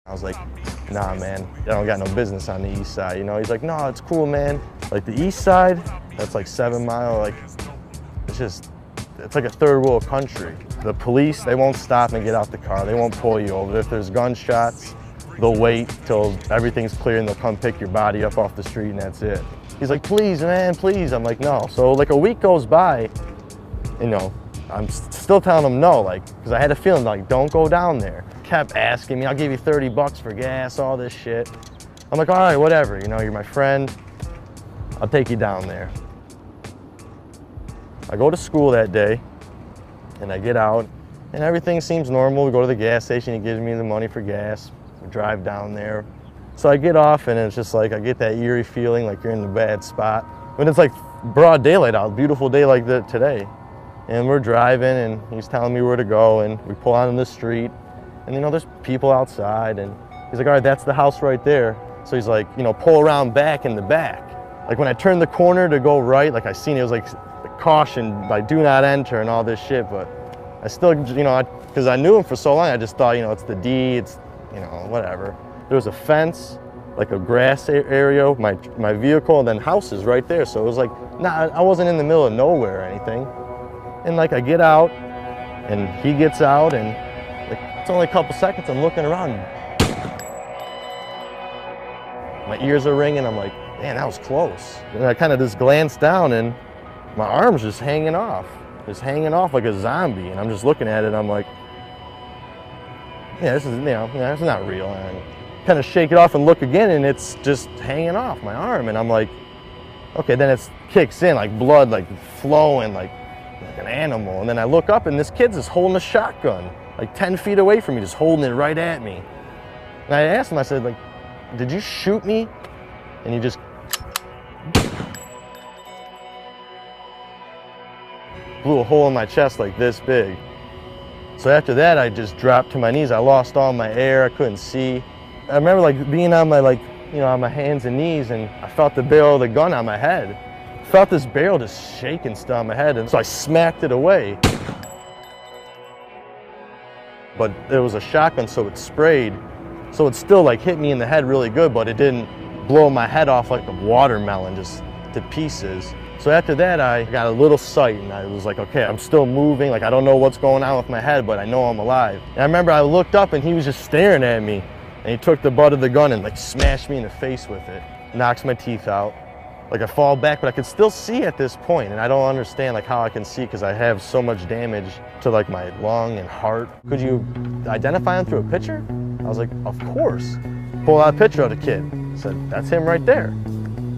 I was like, nah, man, I don't got no business on the east side, you know? He's like, no, it's cool, man. Like the east side, that's like 7 Mile, like, it's like a third world country. The police, they won't stop and get out the car. They won't pull you over. If there's gunshots, they'll wait till everything's clear and they'll come pick your body up off the street and that's it. He's like, please, man, please. I'm like, no. So like a week goes by, you know, I'm still telling him no, like, because I had a feeling like, don't go down there. Kept asking me, I'll give you 30 bucks for gas, all this shit. I'm like, all right, whatever, you know, you're my friend. I'll take you down there. I go to school that day and I get out and everything seems normal. We go to the gas station, he gives me the money for gas. We drive down there. So I get off and it's just like, I get that eerie feeling like you're in a bad spot. When it's like broad daylight out, beautiful day like today. And we're driving and he's telling me where to go and we pull out on the street. And you know, there's people outside and he's like, all right, that's the house right there. So he's like, you know, pull around back in the back. Like when I turned the corner to go right, like I seen it was like caution, like do not enter and all this shit, but I still, you know, because I knew him for so long, I just thought, you know, it's the D, it's, you know, whatever. There was a fence, like a grass area, my vehicle, and then houses right there. So it was like, nah, I wasn't in the middle of nowhere or anything. And like I get out and he gets out and like, it's only a couple seconds, I'm looking around. My ears are ringing, I'm like, man, that was close. And I kind of just glanced down and my arm's just hanging off like a zombie. And I'm just looking at it, I'm like, yeah, this is, you know, yeah, it's not real. And I kind of shake it off and look again and it's just hanging off my arm. And I'm like, okay, then it kicks in, like blood, like flowing, like an animal. And then I look up and this kid's just holding a shotgun, like 10 feet away from me, just holding it right at me. And I asked him, I said, like, did you shoot me? And he just blew a hole in my chest like this big. So after that, I just dropped to my knees. I lost all my air, I couldn't see. I remember like being on my, like, you know, on my hands and knees, and I felt the barrel of the gun on my head. I felt this barrel just shaking still on my head, and so I smacked it away. But there was a shotgun, so it sprayed. So it still like hit me in the head really good, but it didn't blow my head off like a watermelon just to pieces. So after that, I got a little sight and I was like, okay, I'm still moving. Like, I don't know what's going on with my head, but I know I'm alive. And I remember I looked up and he was just staring at me and he took the butt of the gun and like smashed me in the face with it. Knocks my teeth out. Like I fall back, but I could still see at this point, and I don't understand like how I can see because I have so much damage to like my lung and heart. Could you identify him through a picture? I was like, of course. Pull out a picture of the kid. I said, that's him right there.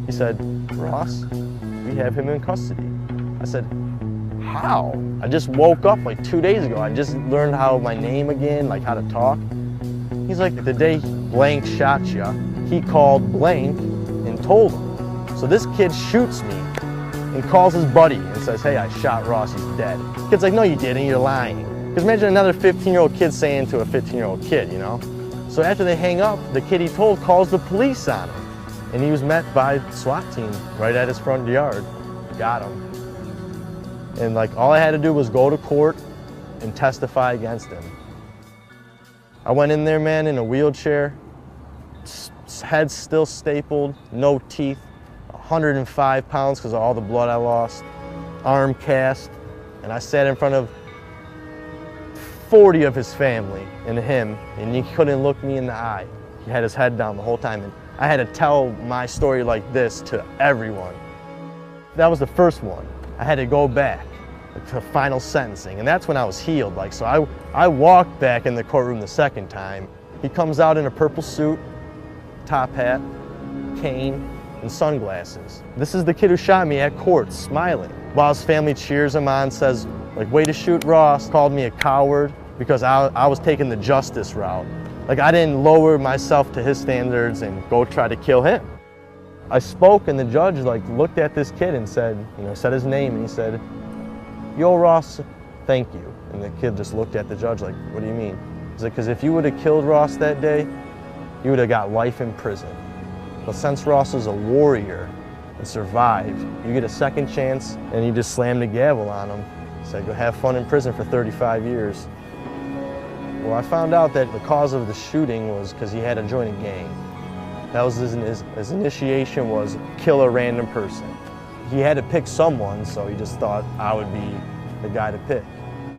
He said, Ross, we have him in custody. I said, how? I just woke up like 2 days ago. I just learned how my name again, like how to talk. He's like, the day blank shot you, he called blank and told him. So this kid shoots me and calls his buddy and says, hey, I shot Ross, he's dead. The kid's like, no, you didn't, you're lying. Because imagine another 15-year-old kid saying to a 15-year-old kid, you know? So after they hang up, the kid he told calls the police on him. And he was met by the SWAT team right at his front yard. Got him. And like all I had to do was go to court and testify against him. I went in there, man, in a wheelchair, head still stapled, no teeth, 105 pounds because of all the blood I lost, arm cast, and I sat in front of 40 of his family and him, and he couldn't look me in the eye. He had his head down the whole time, and I had to tell my story like this to everyone. That was the first one. I had to go back to final sentencing, and that's when I was healed. Like, so I walked back in the courtroom the second time. He comes out in a purple suit, top hat, cane, and sunglasses. This is the kid who shot me at court, smiling. While his family cheers him on, says, like, way to shoot Ross, called me a coward because I was taking the justice route. Like, I didn't lower myself to his standards and go try to kill him. I spoke and the judge like looked at this kid and said, you know, said his name and he said, yo, Ross, thank you. And the kid just looked at the judge like, what do you mean? He's like, because if you would have killed Ross that day, you would have got life in prison. But since Ross was a warrior and survived, you get a second chance, and he just slammed the gavel on him. He said, go have fun in prison for 35 years. Well, I found out that the cause of the shooting was because he had to join a gang. That was his initiation, was kill a random person. He had to pick someone, so he just thought I would be the guy to pick.